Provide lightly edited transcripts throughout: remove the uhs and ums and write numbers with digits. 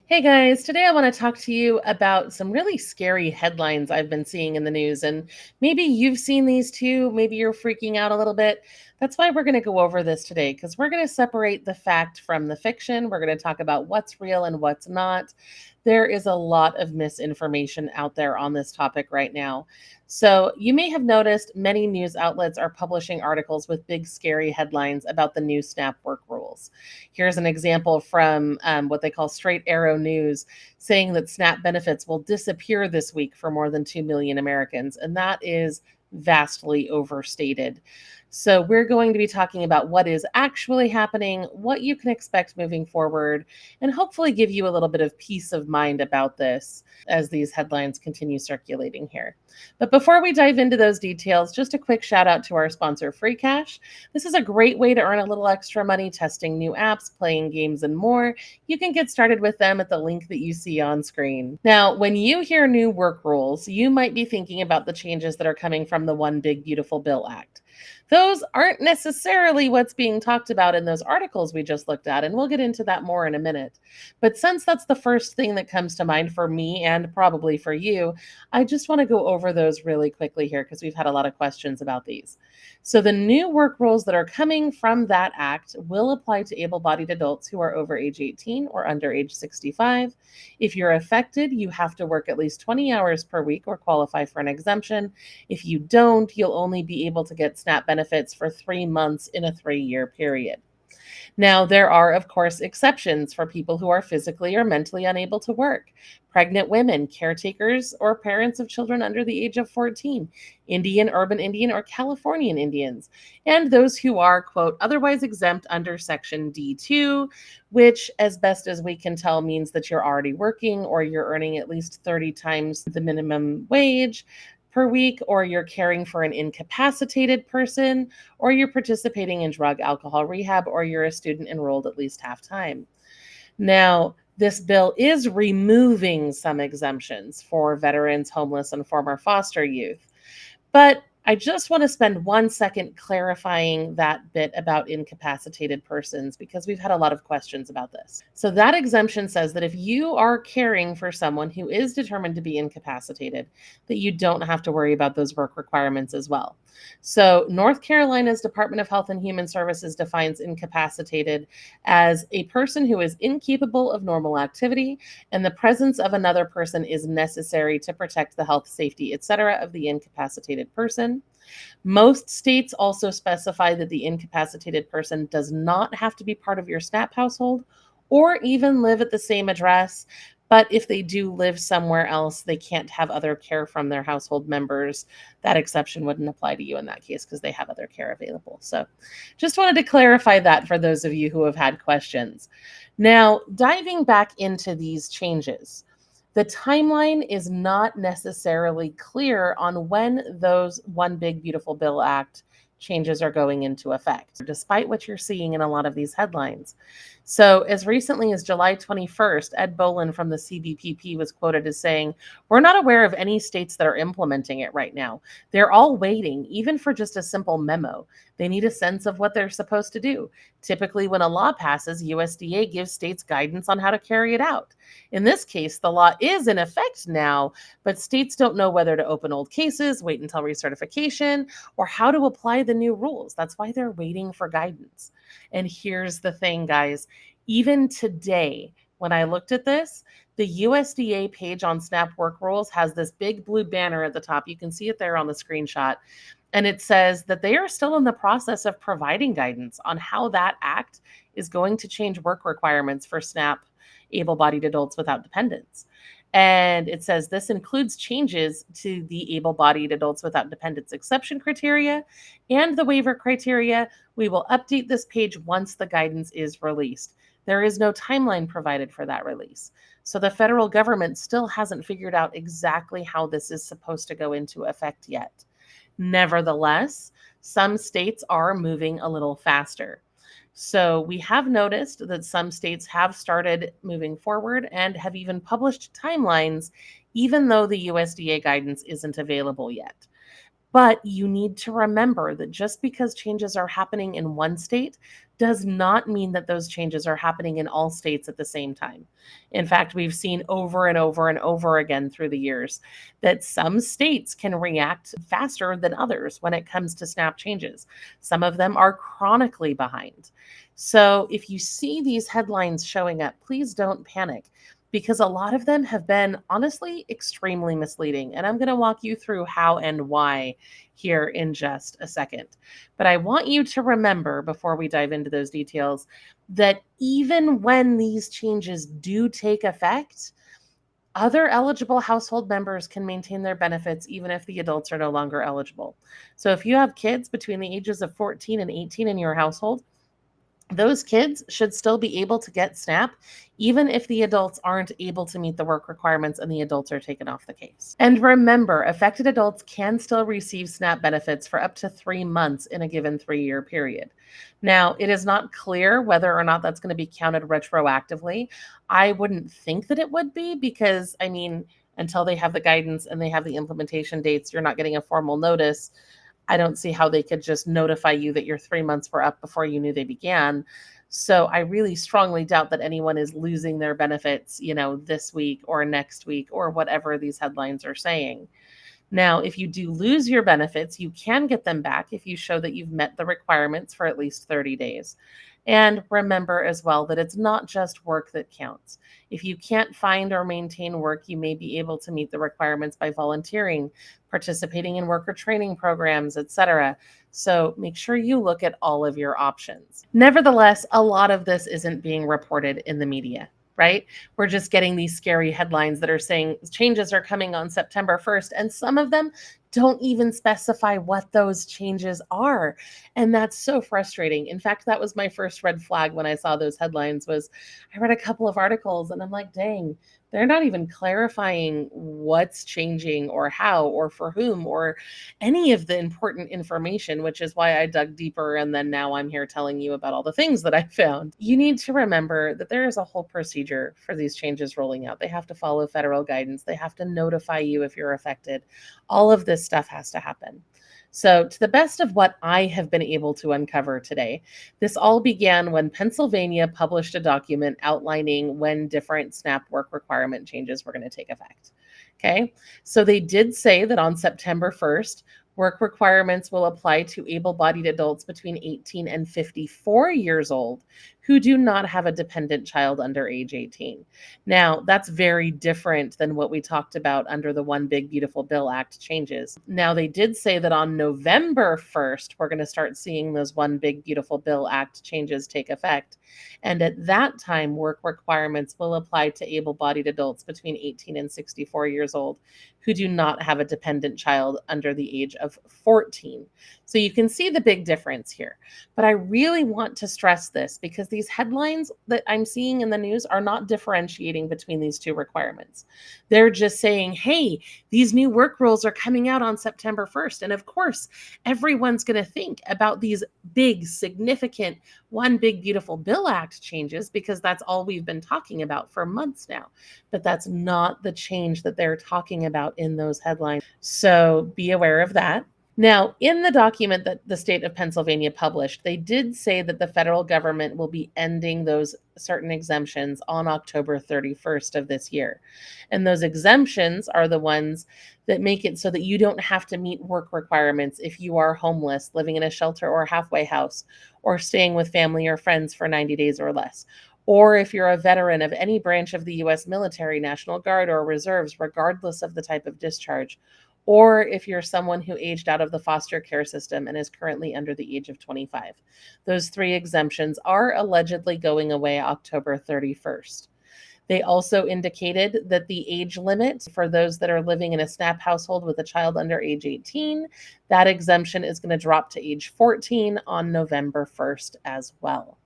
Hey guys, today I want to talk to you about some really scary headlines I've been seeing in the news. And maybe you've seen these too. Maybe you're freaking out a little bit. That's why we're going to go over this today because we're going to separate the fact from the fiction. We're going to talk about what's real and what's not. There is a lot of misinformation out there on this topic right now. So, you may have noticed many news outlets are publishing articles with big, scary headlines about the new SNAP work rules. Here's an example from what they call Straight Arrow News saying that SNAP benefits will disappear this week for more than 2 million Americans. And that is vastly overstated. So, we're going to be talking about what is actually happening, what you can expect moving forward, and hopefully give you a little bit of peace of mind about this as these headlines continue circulating here. But before we dive into those details, just a quick shout out to our sponsor, Free Cash. This is a great way to earn a little extra money testing new apps, playing games, and more. You can get started with them at the link that you see on screen. Now, when you hear new work rules, you might be thinking about the changes that are coming from the One Big Beautiful Bill Act. Those aren't necessarily what's being talked about in those articles we just looked at, and we'll get into that more in a minute. But since that's the first thing that comes to mind for me and probably for you, I just want to go over those really quickly here because we've had a lot of questions about these. So, the new work rules that are coming from that act will apply to able bodied adults who are over age 18 or under age 65. If you're affected, you have to work at least 20 hours per week or qualify for an exemption. If you don't, you'll only be able to get SNAP benefits for 3 months in a 3-year period. Now, there are, of course, exceptions for people who are physically or mentally unable to work: pregnant women, caretakers, or parents of children under the age of 14, Indian, urban Indian, or Californian Indians, and those who are, quote, otherwise exempt under Section D2, which, as best as we can tell, means that you're already working or you're earning at least 30 times the minimum wage per week, or you're caring for an incapacitated person, or you're participating in drug alcohol rehab, or you're a student enrolled at least half time. Now, this bill is removing some exemptions for veterans, homeless, and former foster youth. But I just want to spend 1 second clarifying that bit about incapacitated persons because we've had a lot of questions about this. So, that exemption says that if you are caring for someone who is determined to be incapacitated, that you don't have to worry about those work requirements as well. So, North Carolina's Department of Health and Human Services defines incapacitated as a person who is incapable of normal activity and the presence of another person is necessary to protect the health, safety, etc. of the incapacitated person. Most states also specify that the incapacitated person does not have to be part of your SNAP household or even live at the same address. But if they do live somewhere else, they can't have other care from their household members. That exception wouldn't apply to you in that case because they have other care available. So just wanted to clarify that for those of you who have had questions. Now, diving back into these changes, the timeline is not necessarily clear on when those One Big Beautiful Bill Act changes are going into effect, despite what you're seeing in a lot of these headlines. So, as recently as July 21st, Ed Bolin from the CBPP was quoted as saying, "We're not aware of any states that are implementing it right now. They're all waiting, even for just a simple memo. They need a sense of what they're supposed to do. Typically, when a law passes, USDA gives states guidance on how to carry it out. In this case, the law is in effect now, but states don't know whether to open old cases, wait until recertification, or how to apply the new rules. That's why they're waiting for guidance." And here's the thing, guys. Even today, when I looked at this, the USDA page on SNAP work rules has this big blue banner at the top. You can see it there on the screenshot. And it says that they are still in the process of providing guidance on how that act is going to change work requirements for SNAP able bodied adults without dependents. And it says this includes changes to the able bodied adults without dependents exception criteria and the waiver criteria. We will update this page once the guidance is released. There is no timeline provided for that release. So the federal government still hasn't figured out exactly how this is supposed to go into effect yet. Nevertheless, some states are moving a little faster. So we have noticed that some states have started moving forward and have even published timelines, even though the USDA guidance isn't available yet. But you need to remember that just because changes are happening in one state does not mean that those changes are happening in all states at the same time. In fact, we've seen over and over and over again through the years that some states can react faster than others when it comes to SNAP changes. Some of them are chronically behind. So if you see these headlines showing up, please don't panic because a lot of them have been honestly extremely misleading. And I'm going to walk you through how and why here in just a second. But I want you to remember before we dive into those details that even when these changes do take effect, other eligible household members can maintain their benefits even if the adults are no longer eligible. So if you have kids between the ages of 14 and 18 in your household, those kids should still be able to get SNAP, even if the adults aren't able to meet the work requirements and the adults are taken off the case. And remember, affected adults can still receive SNAP benefits for up to 3 months in a given 3-year period. Now, it is not clear whether or not that's going to be counted retroactively. I wouldn't think that it would be because, I mean, until they have the guidance and they have the implementation dates, you're not getting a formal notice. I don't see how they could just notify you that your 3 months were up before you knew they began. So I really strongly doubt that anyone is losing their benefits, this week or next week or whatever these headlines are saying. Now, if you do lose your benefits, you can get them back if you show that you've met the requirements for at least 30 days. And remember as well that it's not just work that counts. If you can't find or maintain work, you may be able to meet the requirements by volunteering, participating in worker training programs, etc. So make sure you look at all of your options. Nevertheless, a lot of this isn't being reported in the media, right? We're just getting these scary headlines that are saying changes are coming on September 1st, and some of them don't even specify what those changes are. And that's so frustrating. In fact, that was my first red flag when I saw those headlines was I read a couple of articles and I'm like, dang, they're not even clarifying what's changing or how or for whom or any of the important information, which is why I dug deeper. And then now I'm here telling you about all the things that I found. You need to remember that there is a whole procedure for these changes rolling out. They have to follow federal guidance. They have to notify you if you're affected. All of this stuff has to happen. So, to the best of what I have been able to uncover today, this all began when Pennsylvania published a document outlining when different SNAP work requirement changes were going to take effect. Okay, so they did say that on September 1st, work requirements will apply to able bodied adults between 18 and 54 years old who do not have a dependent child under age 18. Now, that's very different than what we talked about under the One Big Beautiful Bill Act changes. Now, they did say that on November 1st, we're going to start seeing those One Big Beautiful Bill Act changes take effect. And at that time, work requirements will apply to able bodied adults between 18 and 64 years old who do not have a dependent child under the age of 14. So you can see the big difference here. But I really want to stress this because these headlines that I'm seeing in the news are not differentiating between these two requirements. They're just saying, hey, these new work rules are coming out on September 1st. And of course, everyone's going to think about these big, significant One Big Beautiful Bill Act changes because that's all we've been talking about for months now. But that's not the change that they're talking about in those headlines. So be aware of that. Now, in the document that the state of Pennsylvania published, they did say that the federal government will be ending those certain exemptions on October 31st of this year. And those exemptions are the ones that make it so that you don't have to meet work requirements if you are homeless, living in a shelter or halfway house, or staying with family or friends for 90 days or less. Or if you're a veteran of any branch of the U.S. military, National Guard, or reserves, regardless of the type of discharge, or if you're someone who aged out of the foster care system and is currently under the age of 25. Those 3 exemptions are allegedly going away October 31st. They also indicated that the age limit for those that are living in a SNAP household with a child under age 18, that exemption is going to drop to age 14 on November 1st as well.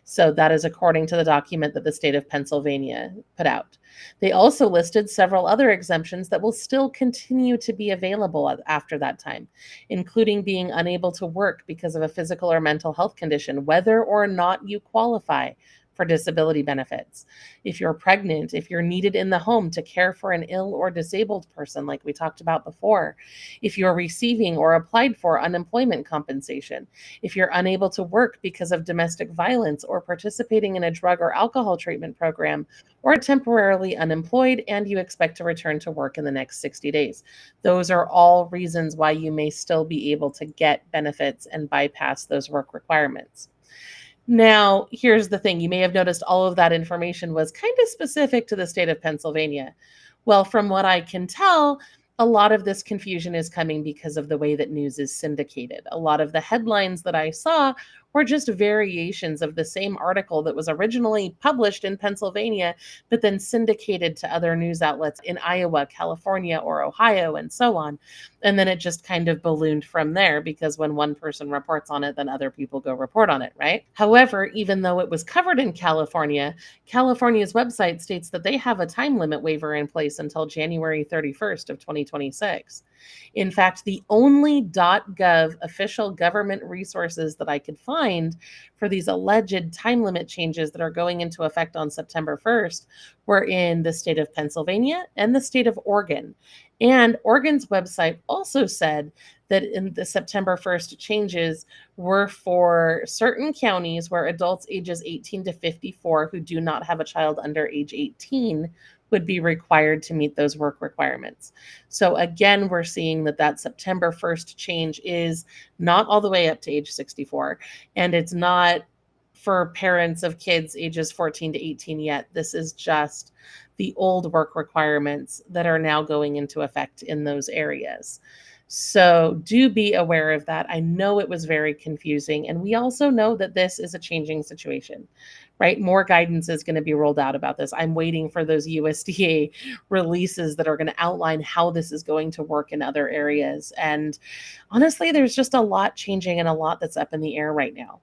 So that is according to the document that the state of Pennsylvania put out. They also listed several other exemptions that will still continue to be available after that time, including being unable to work because of a physical or mental health condition, whether or not you qualify for disability benefits. If you're pregnant, if you're needed in the home to care for an ill or disabled person, like we talked about before, if you're receiving or applied for unemployment compensation, if you're unable to work because of domestic violence or participating in a drug or alcohol treatment program, or temporarily unemployed and you expect to return to work in the next 60 days. Those are all reasons why you may still be able to get benefits and bypass those work requirements. Now, here's the thing. You may have noticed all of that information was kind of specific to the state of Pennsylvania. Well, from what I can tell, a lot of this confusion is coming because of the way that news is syndicated. A lot of the headlines that I saw were just variations of the same article that was originally published in Pennsylvania, but then syndicated to other news outlets in Iowa, California, or Ohio, and so on. And then it just kind of ballooned from there because when one person reports on it, then other people go report on it, right? However, even though it was covered in California, California's website states that they have a time limit waiver in place until January 31st of 2026. In fact, the only .gov official government resources that I could find for these alleged time limit changes that are going into effect on September 1st were in the state of Pennsylvania and the state of Oregon. And Oregon's website also said that in the September 1st changes were for certain counties where adults ages 18 to 54 who do not have a child under age 18 would be required to meet those work requirements. So again, we're seeing that that September 1st change is not all the way up to age 64, and it's not for parents of kids ages 14 to 18 yet. This is just the old work requirements that are now going into effect in those areas. So do be aware of that. I know it was very confusing. And we also know that this is a changing situation, right? More guidance is going to be rolled out about this. I'm waiting for those USDA releases that are going to outline how this is going to work in other areas. And honestly, there's just a lot changing and a lot that's up in the air right now.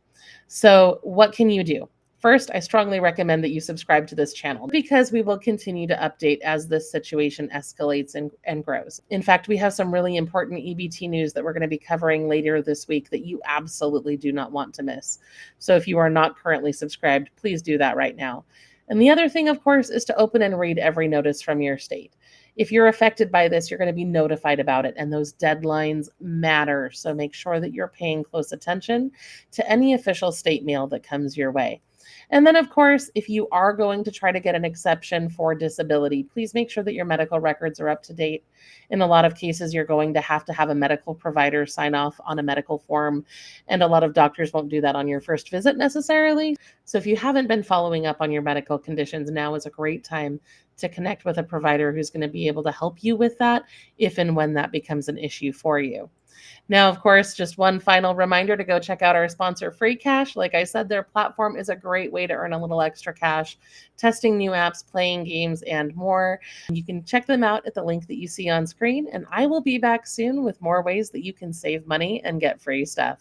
So what can you do? First, I strongly recommend that you subscribe to this channel because we will continue to update as this situation escalates and grows. In fact, we have some really important EBT news that we're going to be covering later this week that you absolutely do not want to miss. So if you are not currently subscribed, please do that right now. And the other thing, of course, is to open and read every notice from your state. If you're affected by this, you're going to be notified about it, and those deadlines matter. So make sure that you're paying close attention to any official state mail that comes your way. And then, of course, if you are going to try to get an exception for disability, please make sure that your medical records are up to date. In a lot of cases, you're going to have a medical provider sign off on a medical form, and a lot of doctors won't do that on your first visit necessarily. So if you haven't been following up on your medical conditions, now is a great time to connect with a provider who's going to be able to help you with that if and when that becomes an issue for you. Now, of course, just one final reminder to go check out our sponsor, Free Cash. Like I said, their platform is a great way to earn a little extra cash, testing new apps, playing games, and more. You can check them out at the link that you see on screen, and I will be back soon with more ways that you can save money and get free stuff.